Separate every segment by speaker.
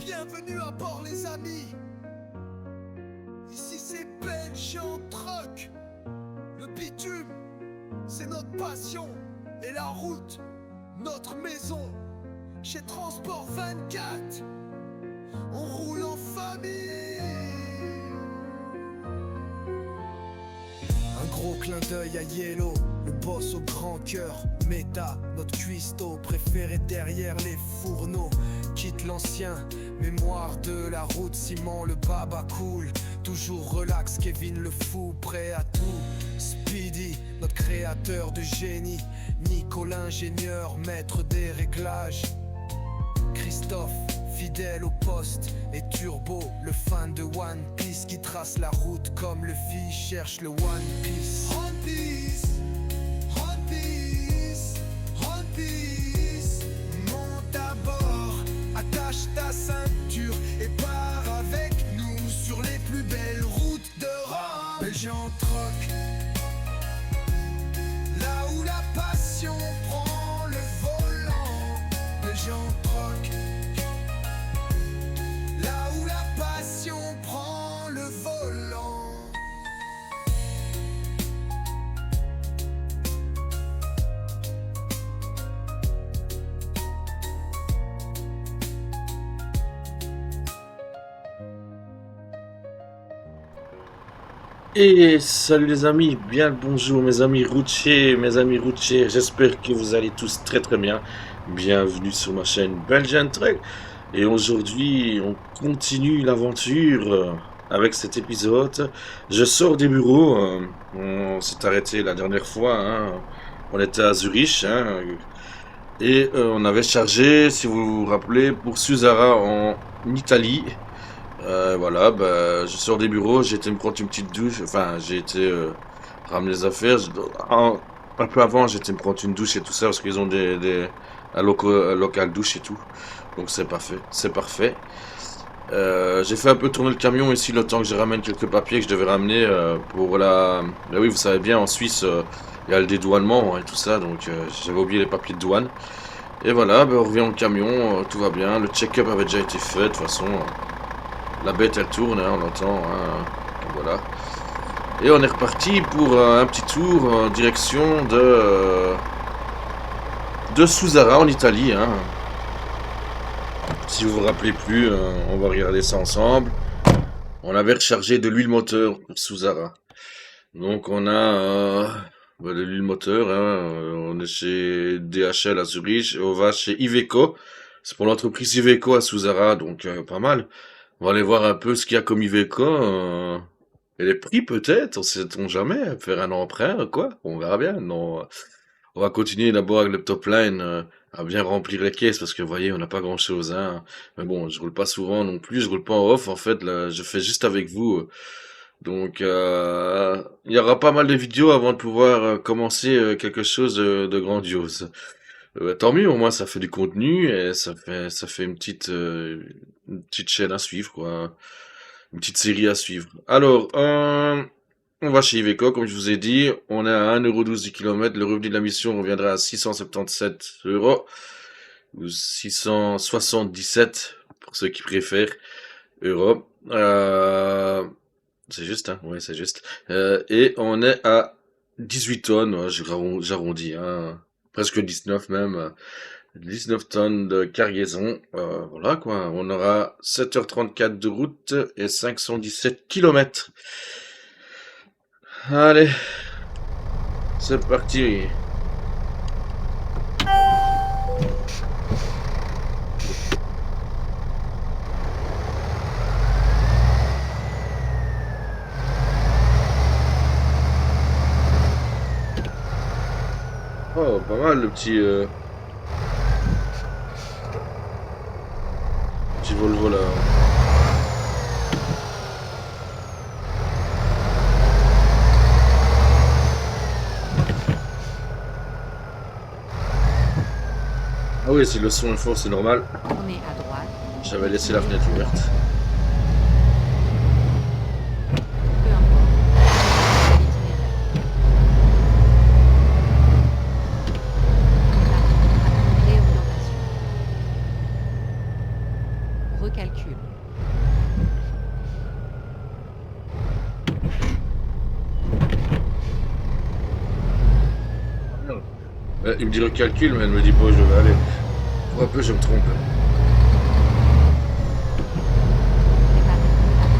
Speaker 1: Bienvenue à bord les amis. Ici c'est Belgian Truck. Le bitume, c'est notre passion. Et la route, notre maison. Chez Transport 24, on roule en famille. Un gros clin d'œil à Yellow, le boss au grand cœur. Méta, notre cuistot préféré derrière les fourneaux. Quitte l'ancien, mémoire de la route. Simon le baba cool, toujours relax. Kevin le fou, prêt à tout. Speedy, notre créateur de génie. Nico l'ingénieur, maître des réglages. Christophe, fidèle au poste. Et Turbo, le fan de One Piece, qui trace la route comme le Luffy cherche le One Piece. One Piece, One Piece, One Piece. Monte à bord, attache ta ceinture et pars avec nous sur les plus belles routes d'Europe. Belgian Truck, là où la passion prend le volant. Belgian Truck, là où la passion prend le volant.
Speaker 2: Et salut les amis, bien le bonjour mes amis routiers, j'espère que vous allez tous très très bien. Bienvenue sur ma chaîne Belgian Trek. Et aujourd'hui, on continue l'aventure avec cet épisode. Je sors des bureaux, on s'est arrêté la dernière fois, hein. On était à Zurich, hein, et on avait chargé, si vous vous rappelez, pour Susara en Italie. Voilà, bah, je sors des bureaux, j'ai été me prendre une petite douche, enfin, j'ai été ramener les affaires. Un peu avant, j'ai été me prendre une douche et tout ça, parce qu'ils ont un local douche et tout. Donc c'est parfait, c'est parfait. J'ai fait un peu tourner le camion ici, le temps que je ramène quelques papiers que je devais ramener pour la... Bah oui, vous savez bien, en Suisse, il y a le dédouanement et tout ça, donc j'avais oublié les papiers de douane. Et voilà, bah, on revient au camion, tout va bien, le check-up avait déjà été fait, de toute façon... La bête elle tourne, hein, on l'entend, hein, voilà. Et on est reparti pour un petit tour en direction de Susara en Italie. Hein. Si vous vous rappelez plus, on va regarder ça ensemble. On avait rechargé de l'huile moteur pour Susara. Donc on a de l'huile moteur, hein, on est chez DHL à Zurich, et on va chez Iveco. C'est pour l'entreprise Iveco à Susara, donc pas mal. On va aller voir un peu ce qu'il y a comme Iveco. Et les prix peut-être, on sait-on jamais. Faire un emprunt, quoi. On verra bien. Non, on va continuer d'abord avec le top line à bien remplir les caisses parce que vous voyez, on n'a pas grand-chose. Hein. Mais bon, je roule pas souvent non plus. Je roule pas en off en fait. Là, je fais juste avec vous. Donc, il y aura pas mal de vidéos avant de pouvoir commencer quelque chose de grandiose. Tant mieux, au moins ça fait du contenu et ça fait une petite chaîne à suivre, quoi. Une petite série à suivre. Alors, on va chez Iveco, comme je vous ai dit. On est à 1,12€ du kilomètre. Le revenu de la mission reviendra à 677 € ou 677 pour ceux qui préfèrent euros. C'est juste, hein? Ouais, c'est juste. Et on est à 18 tonnes, ouais, j'arrondis, hein. Presque 19 même. 19 tonnes de cargaison. Voilà quoi. On aura 7h34 de route et 517 km. Allez. C'est parti. Oh, pas mal le petit Volvo là. Ah oui, si le son est fort, c'est normal.
Speaker 3: Tournez à droite.
Speaker 2: J'avais laissé la fenêtre ouverte.
Speaker 3: Peu importe. L'itinéraire. Réorientation. Recalcule.
Speaker 2: Merde. Il me dit recalcule, mais elle me dit pas où je vais aller. Pour un peu, je me trompe.
Speaker 3: Préparer à tourner à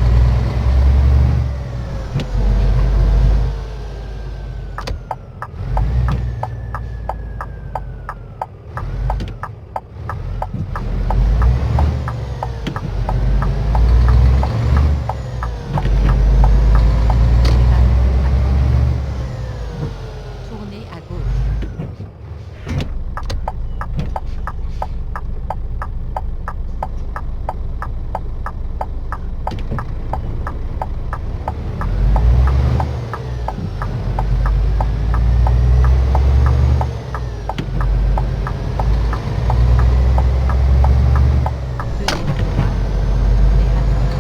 Speaker 3: tourner à gauche. Tenez à droite, tournez à droite.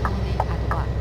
Speaker 3: Tournez à droite.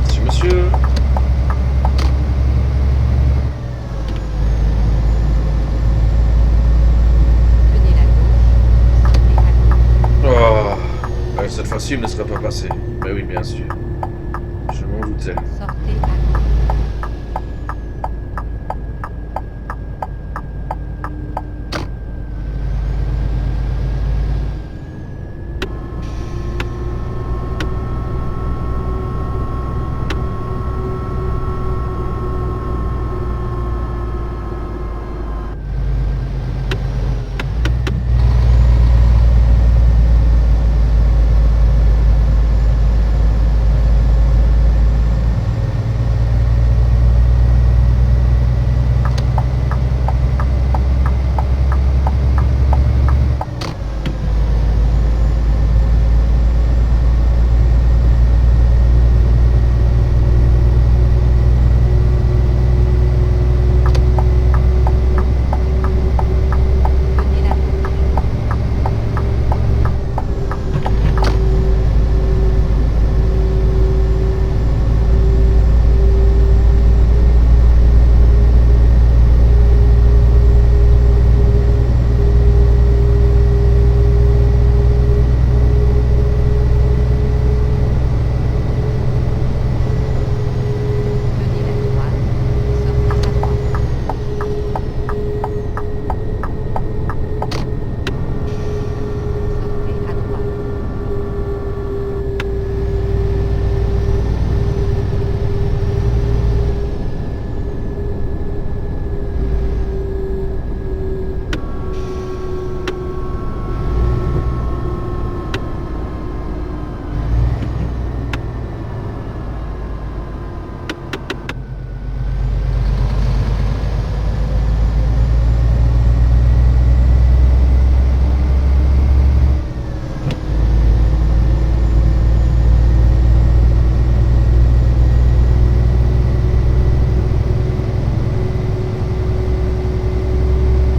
Speaker 2: Si, monsieur.
Speaker 3: Tenez la gauche, sortez à gauche.
Speaker 2: Oh, ouais, cette fois-ci, il ne serait pas passé. Mais oui, bien sûr. Je m'en doutais.
Speaker 3: Sortez à gauche. Tenez la gauche. Tenez la droite, sortez à droite. Sortez à droite.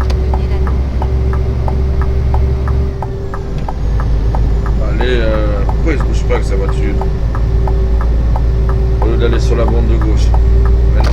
Speaker 3: Tenez la gauche.
Speaker 2: Allez, pourquoi il se bouge pas avec sa voiture? Au lieu d'aller sur la bande de gauche. Mais non.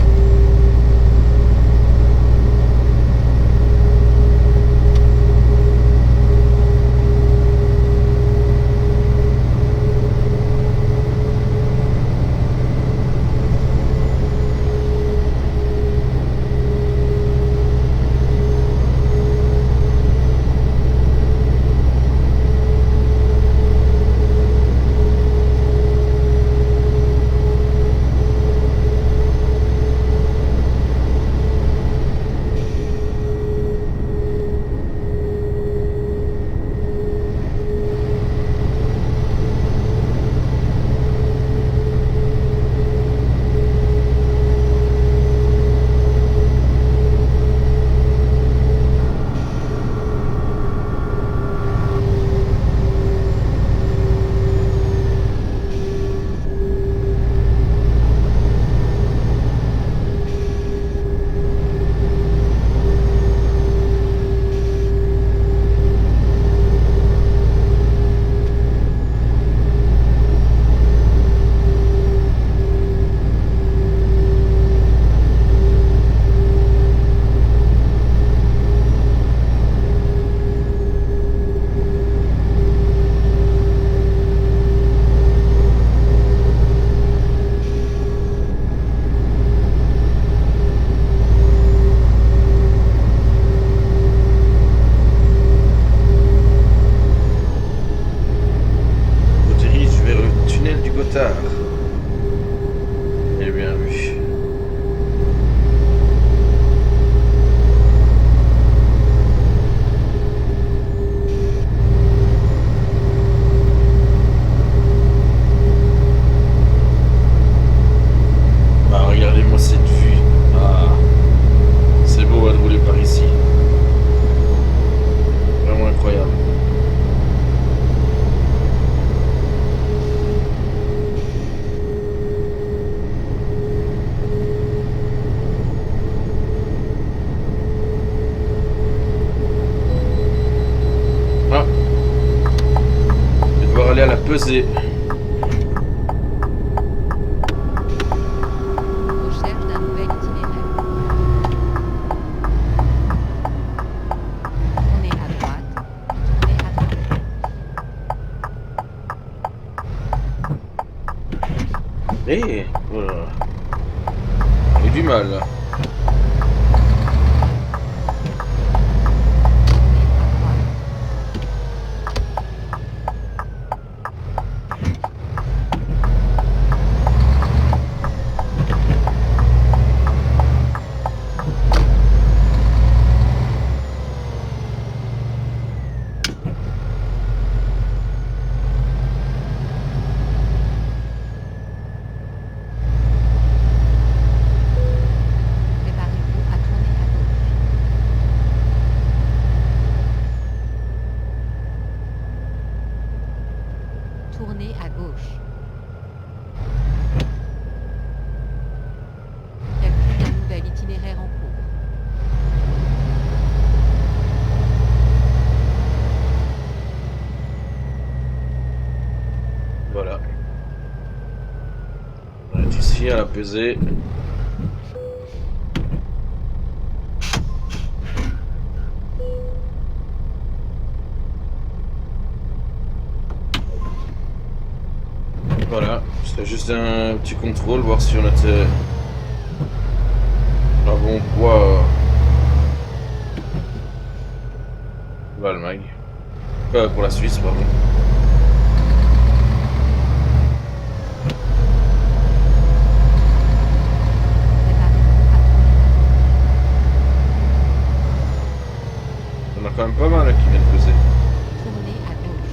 Speaker 2: aller à la pesée.
Speaker 3: Recherche d'un nouvel itinéraire. Tournez à droite. Tournez à droite.
Speaker 2: Eh, voilà. J'ai du mal là.
Speaker 3: Tournez à droite. Préparez-vous à tourner à gauche. Tournez à gauche. Calcul d'un nouvel itinéraire en cours.
Speaker 2: Voilà. On est ici à la pesée. Voilà, c'était juste un petit contrôle, voir si on était à bon poids pour l'Allemagne. Pour la Suisse, pardon.
Speaker 3: Préparez-vous à tourner à gauche.
Speaker 2: On a quand même pas mal là, qui viennent peser.
Speaker 3: Tournez à gauche.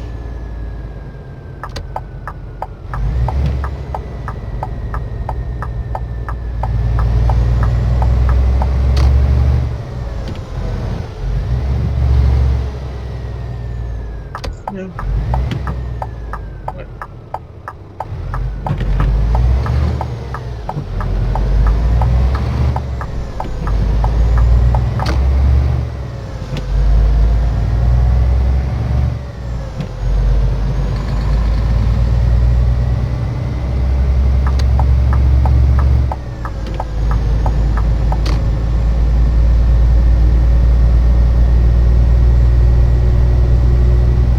Speaker 2: Ouais.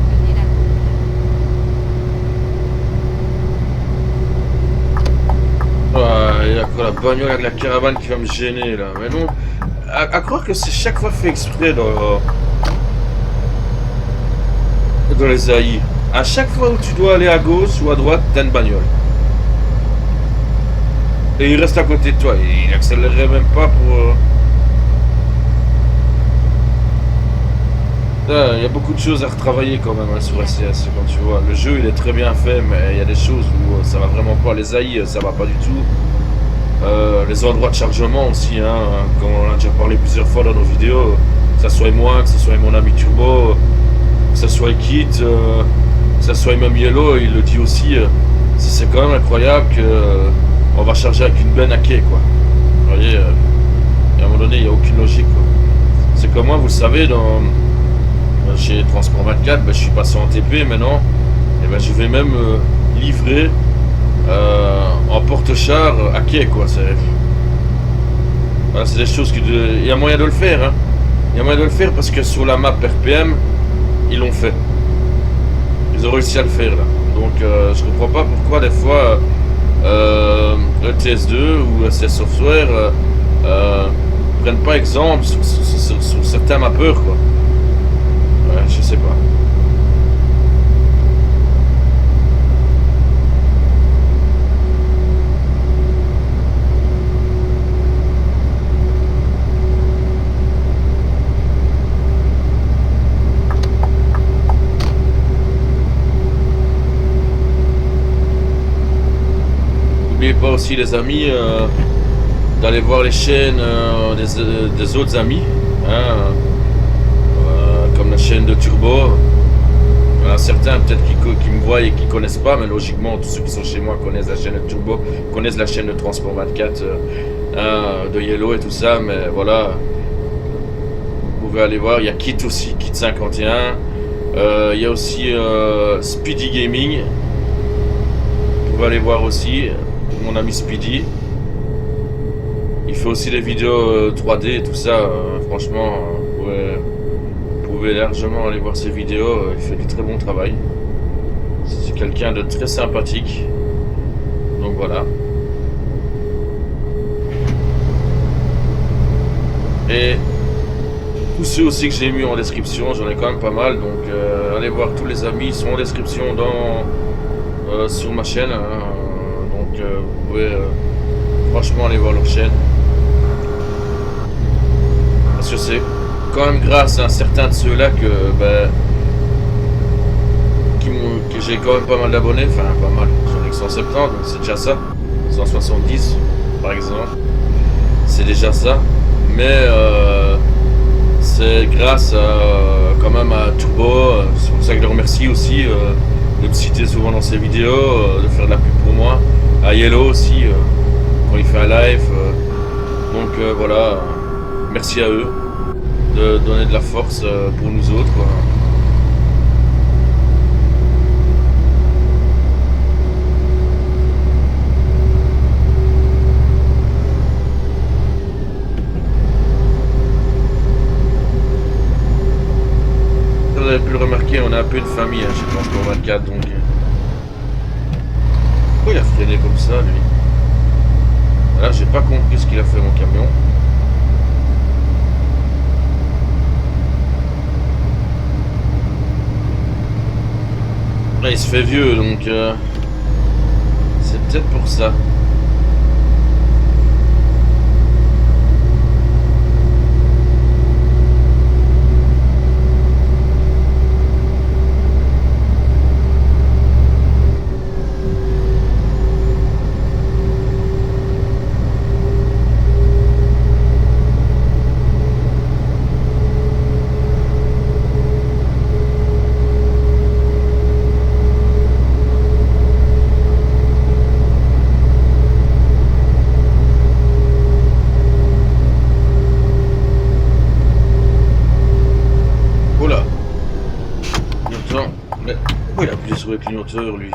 Speaker 3: Prenez la gauche.
Speaker 2: Ah, il y a quoi la bagnole avec la caravane qui va me gêner là. Mais non, à croire que c'est chaque fois fait exprès dans les AI. À chaque fois où tu dois aller à gauche ou à droite, t'as une bagnole. Et il reste à côté de toi. Il accélérerait même pas pour. Il y a beaucoup de choses à retravailler quand même hein, sur SCS. Quand tu vois, le jeu il est très bien fait, mais il y a des choses où ça va vraiment pas. Les AI, ça va pas du tout. Les endroits de chargement aussi, hein, comme on en a déjà parlé plusieurs fois dans nos vidéos, que ça soit moi, que ce soit mon ami Turbo, que ce soit Kit, que ce soit même Yellow, il le dit aussi, c'est quand même incroyable que on va charger avec une benne à quai, quoi. Vous voyez, à un moment donné, il n'y a aucune logique, quoi. C'est comme moi, vous le savez, chez Transport 24, ben, je suis passé en TP maintenant, et ben, je vais même livrer en porte-char à quai, quoi. Voilà, c'est des choses il y a moyen de le faire, hein. Il y a moyen de le faire parce que sur la map RPM, ils l'ont fait. Ils ont réussi à le faire là. Donc je comprends pas pourquoi des fois ETS2 ou SS Software prennent pas exemple sur certains mappeurs, quoi. Ouais, je sais pas. N'oubliez pas aussi les amis d'aller voir les chaînes des autres amis, hein, comme la chaîne de Turbo. Il y en a certains peut-être qui me voient et qui connaissent pas, mais logiquement tous ceux qui sont chez moi connaissent la chaîne de Turbo, connaissent la chaîne de Transport 24, de Yellow et tout ça, mais voilà, vous pouvez aller voir. Il y a Kit aussi, Kit 51, Il y a aussi Speedy Gaming. Vous pouvez aller voir aussi mon ami Speedy. Il fait aussi des vidéos 3D et tout ça. Franchement, vous pouvez largement aller voir ses vidéos. Il fait du très bon travail. C'est quelqu'un de très sympathique. Donc voilà. Et tous ceux aussi que j'ai mis en description, j'en ai quand même pas mal. Donc allez voir tous les amis, ils sont en description sur ma chaîne. Hein. Donc vous pouvez franchement aller voir leur chaîne. Parce que c'est quand même grâce à un certain de ceux-là que j'ai quand même pas mal d'abonnés. Enfin, pas mal. J'en ai que 170, donc c'est déjà ça. 170 par exemple. C'est déjà ça. Mais c'est grâce quand même à Turbo. C'est pour ça que je le remercie aussi de me citer souvent dans ses vidéos, de faire de la pub pour moi. À Yellow aussi, quand il fait un live. Donc voilà. Merci à eux de donner de la force pour nous autres, quoi. Vous avez pu le remarquer, on a un peu une famille, hein, je pense pour 24, donc... Pourquoi il a freiné comme ça, lui? Là, j'ai pas compris ce qu'il a fait, mon camion. Là, il se fait vieux, donc c'est peut-être pour ça. Pourquoi il a appuyé sur le clignoteur, lui?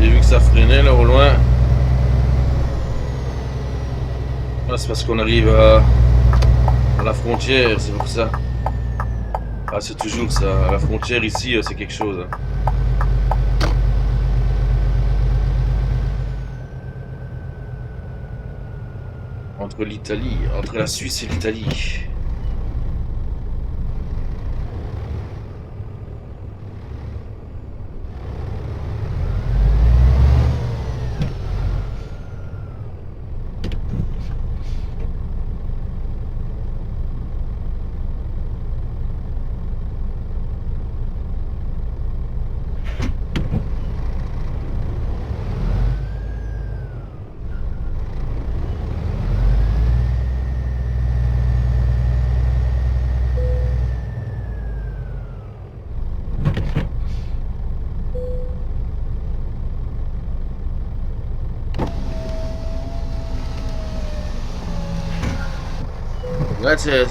Speaker 2: J'ai vu que ça freinait là au loin. Ah, c'est parce qu'on arrive à la frontière, c'est pour ça. Ah, c'est toujours ça. À la frontière ici, c'est quelque chose. Entre la Suisse et l'Italie. That's it.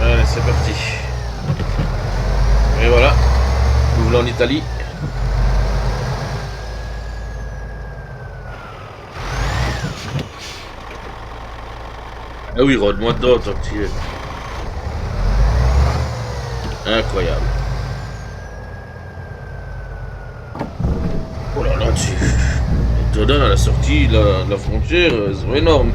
Speaker 2: Allez, c'est parti. Et voilà, nous voilà en Italie. Ah oui, rôde-moi dedans, toi, tu es. Incroyable. Oh là là, tu te donnes à la sortie de la frontière, c'est énorme.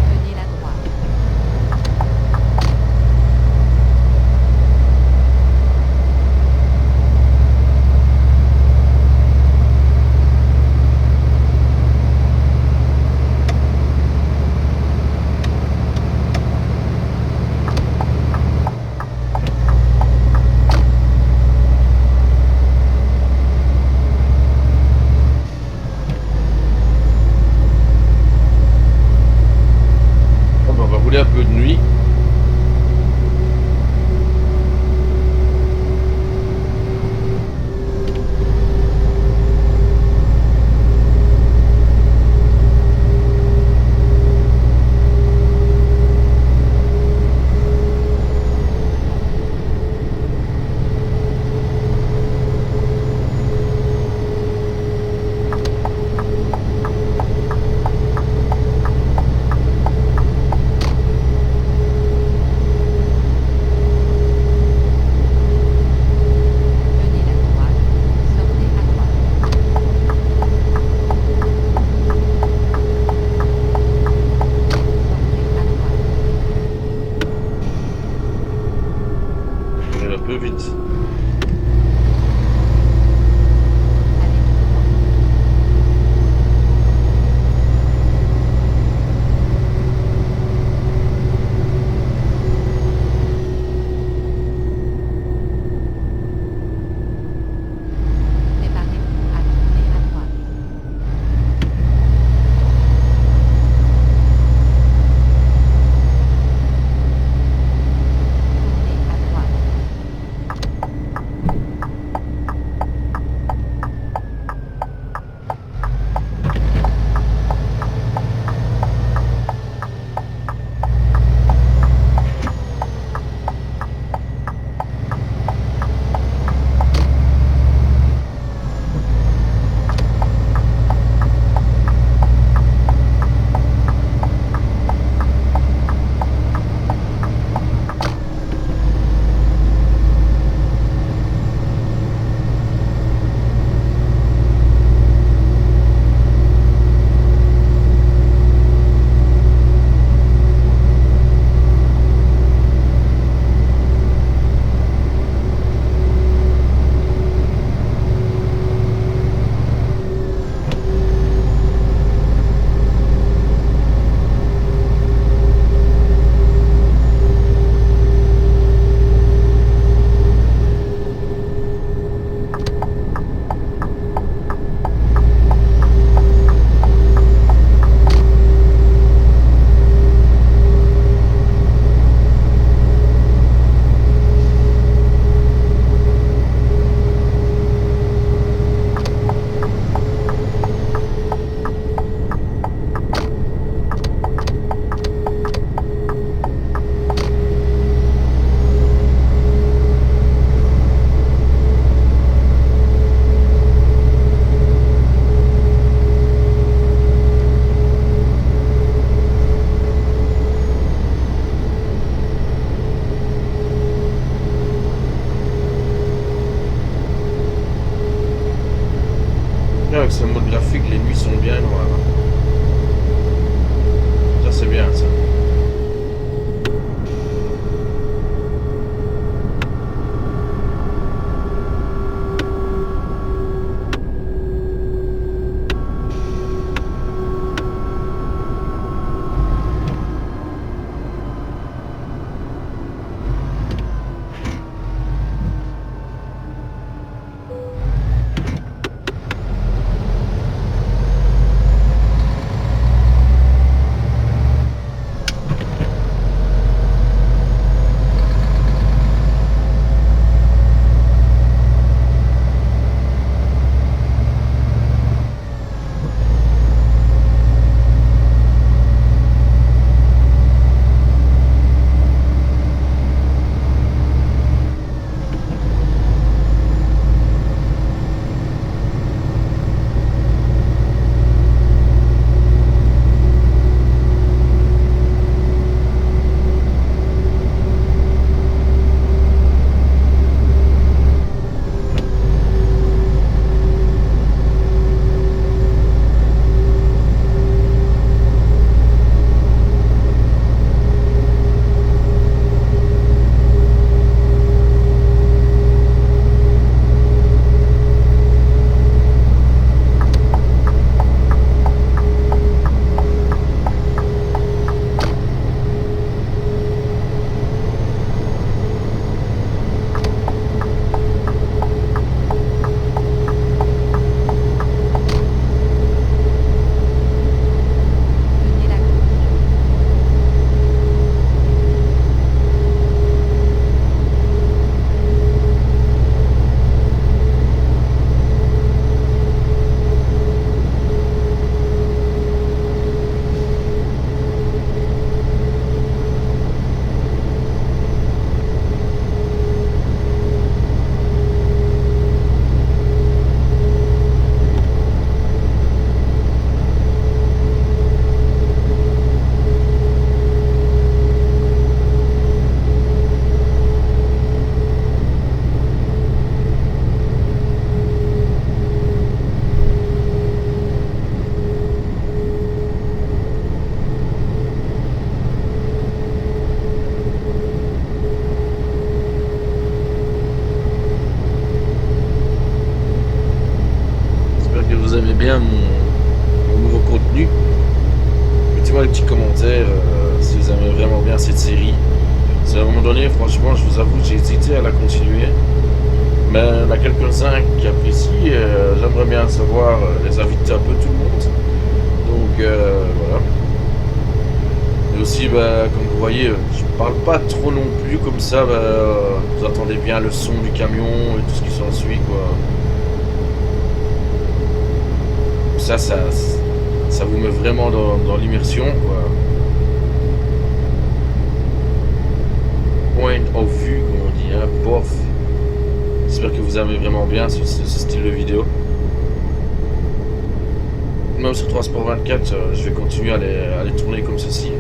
Speaker 3: Prenez la droite.
Speaker 2: nuit.
Speaker 3: Prenez la droite, sortez à droite. Sortez à droite.
Speaker 2: Je vais un peu vite.
Speaker 3: Allez tout droit. Préparez-vous à tourner à droite. Tournez à droite.
Speaker 2: série. C'est à un moment donné, franchement, je vous avoue, j'ai hésité à la continuer. Mais il y en a quelques-uns qui apprécient. J'aimerais bien savoir les inviter un peu tout le monde. Donc voilà. Et aussi, bah, comme vous voyez, je parle pas trop non plus comme ça. Bah, vous entendez bien le son du camion et tout ce qui s'ensuit, quoi. Ça vous met vraiment dans l'immersion, quoi. Point of view, comme on dit, hein, bof. J'espère que vous aimez vraiment bien ce style de vidéo. Même sur 3 Sport 24, je vais continuer à les tourner comme ceci.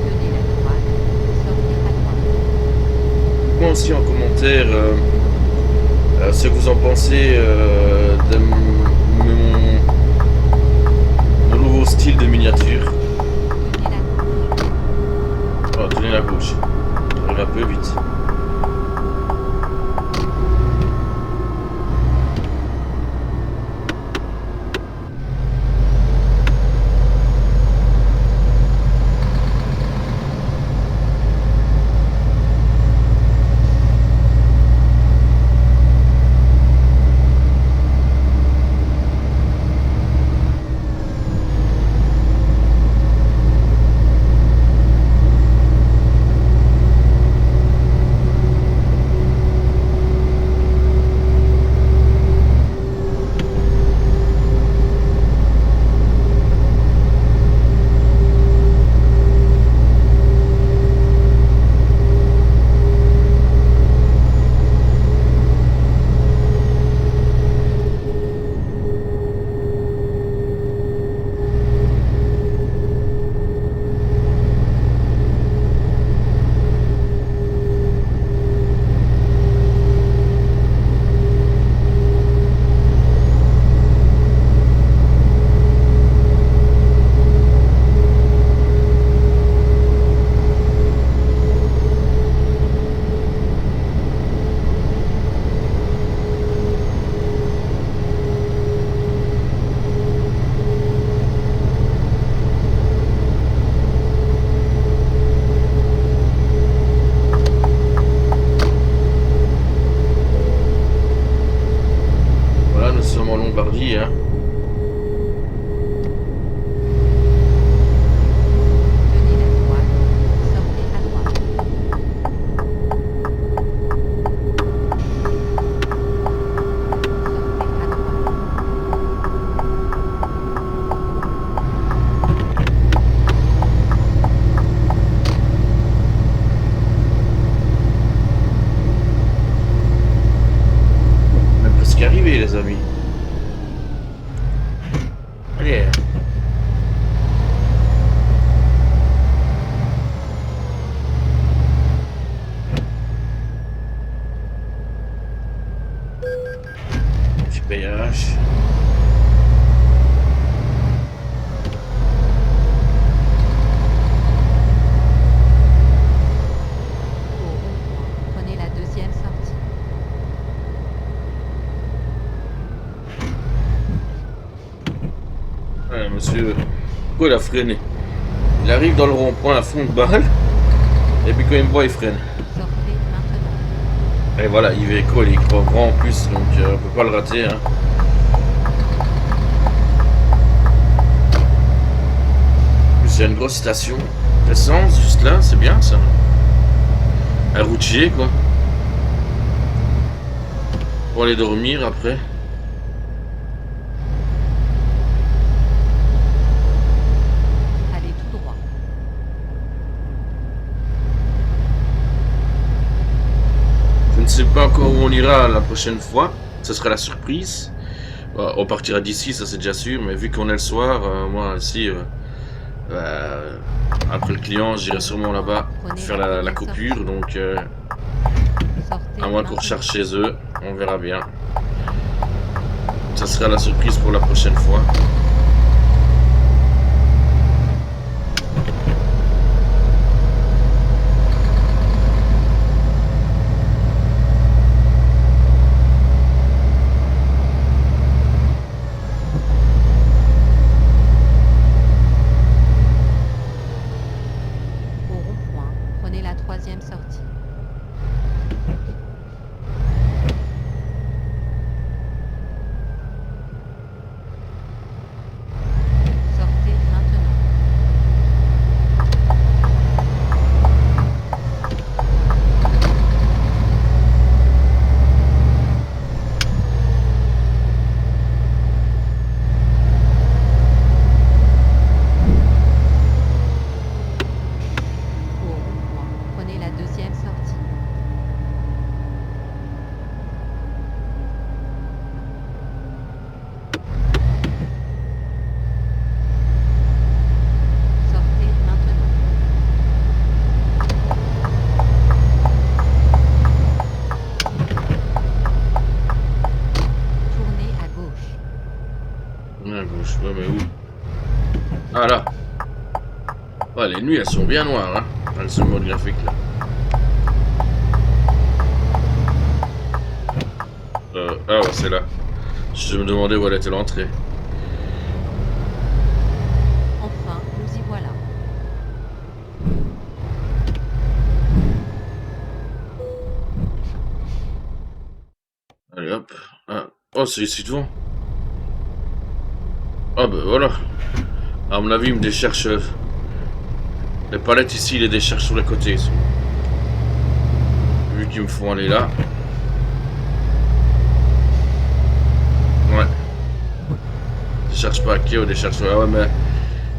Speaker 3: Tenez la droite, sortez à droite.
Speaker 2: Moi aussi en commentaire ce que vous en pensez de mon nouveau style de miniature.
Speaker 3: Tenez la gauche.
Speaker 2: Oh, tournez la gauche. J'arrive un peu vite. Voilà, nous sommes en Lombardie, hein.
Speaker 3: Tenez la droite, sortez à droite. Sortez à droite.
Speaker 2: On est presque arrivé, les amis. Allez. Petit péage.
Speaker 3: Au rond-point, prenez la deuxième sortie.
Speaker 2: Ouais, monsieur, pourquoi il a freiné? Il arrive dans le rond-point à fond de balle, et puis quand il me voit, il freine.
Speaker 3: Sortez maintenant.
Speaker 2: Et voilà, Iveco, il est grand en plus, donc on peut pas le rater, hein. En plus, il y a une grosse station d'essence juste là, c'est bien ça. Un routier, quoi. Pour aller dormir après.
Speaker 3: Allez tout droit.
Speaker 2: Je ne sais pas encore où on ira la prochaine fois. Ce sera la surprise. On partira d'ici, ça c'est déjà sûr. Mais vu qu'on est le soir, moi ici, Après le client, j'irai sûrement là-bas faire la coupure. Donc,
Speaker 3: Sortez
Speaker 2: à moins qu'on
Speaker 3: maintenant.
Speaker 2: recherche chez eux, on verra bien. Ça sera la surprise pour la prochaine fois.
Speaker 3: Au rond-point, prenez la troisième sortie. Sortez maintenant. Au rond-point, prenez la deuxième sortie. Sortez maintenant. Tournez à gauche.
Speaker 2: À gauche, ouais, mais où? Ah là. Ouais, les nuits, elles sont bien noires, hein. Dans ce mode graphique là. Ah ouais, c'est là. Je me demandais où elle était l'entrée.
Speaker 3: Enfin, nous y voilà.
Speaker 2: Allez hop. Ah. Oh, c'est ici devant. Ah ben voilà. À mon avis, il me décherche. Les palettes ici, il les décherche sur les côtés. Ici. Vu qu'ils me font aller là. Ouais. Décharge pas à Keo, décharge. Ah ouais, mais.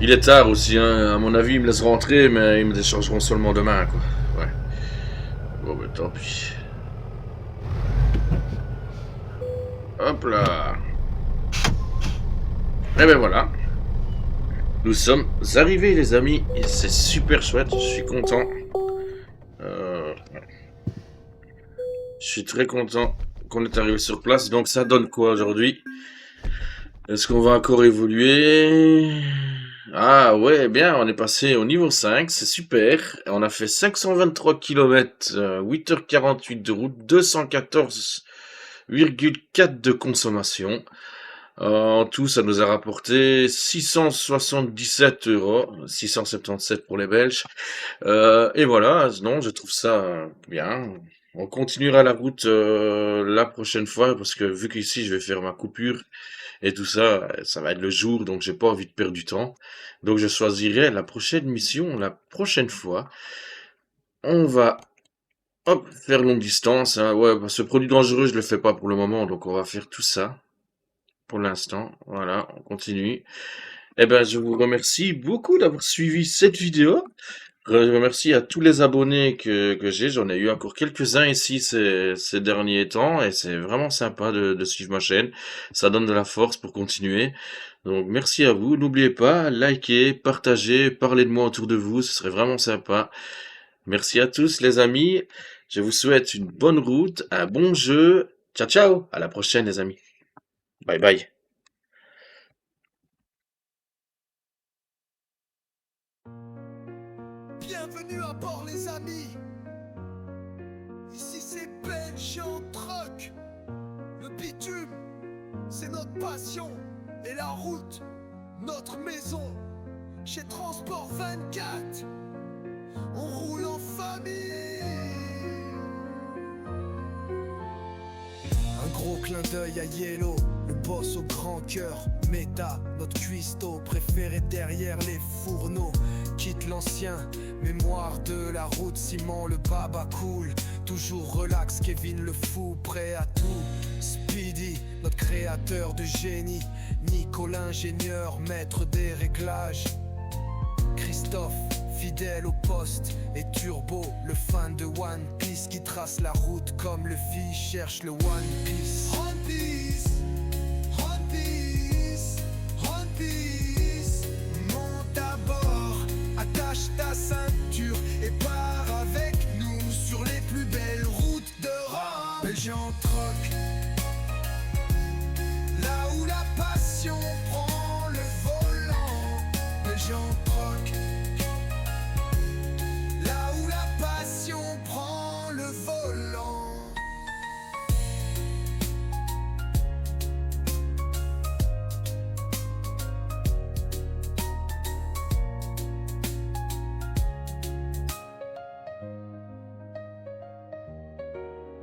Speaker 2: Il est tard aussi, hein. À mon avis, ils me laissent rentrer, mais ils me déchargeront seulement demain, quoi. Ouais. Bon, ben tant pis. Hop là. Et ben voilà. Nous sommes arrivés, les amis. Et c'est super chouette. Je suis content. Je suis très content qu'on est arrivé sur place. Donc ça donne quoi aujourd'hui? Est-ce qu'on va encore évoluer? Ah ouais, bien, on est passé au niveau 5, c'est super. On a fait 523 km, 8h48 de route, 214,4 de consommation. En tout, ça nous a rapporté 677 euros, 677 pour les Belges. Et voilà, non, je trouve ça bien. On continuera la route la prochaine fois parce que vu qu'ici je vais faire ma coupure et tout ça, ça va être le jour, donc j'ai pas envie de perdre du temps. Donc je choisirai la prochaine mission la prochaine fois. On va hop faire longue distance. Hein. Ouais, ce produit dangereux je le fais pas pour le moment, donc on va faire tout ça pour l'instant. Voilà, on continue. Eh ben, je vous remercie beaucoup d'avoir suivi cette vidéo. Je remercie à tous les abonnés que j'ai. J'en ai eu encore quelques-uns ici ces derniers temps et c'est vraiment sympa de suivre ma chaîne. Ça donne de la force pour continuer. Donc merci à vous. N'oubliez pas, likez, partagez, parlez de moi autour de vous. Ce serait vraiment sympa. Merci à tous les amis. Je vous souhaite une bonne route, un bon jeu. Ciao ciao. À la prochaine les amis. Bye bye.
Speaker 1: Bienvenue à bord les amis. Ici c'est Belgian Truck. Le bitume, c'est notre passion. Et la route, notre maison. Chez Transport 24, on roule en famille. Un gros clin d'œil à Yellow, le boss au grand cœur. Méta, notre cuistot préféré derrière les fourneaux. Quitte l'ancien, mémoire de la route. Simon le baba cool, toujours relax. Kevin le fou, prêt à tout. Speedy, notre créateur de génie. Nico l'ingénieur, maître des réglages. Christophe, fidèle au poste. Et Turbo, le fan de One Piece qui trace la route comme le fiche cherche le One Piece.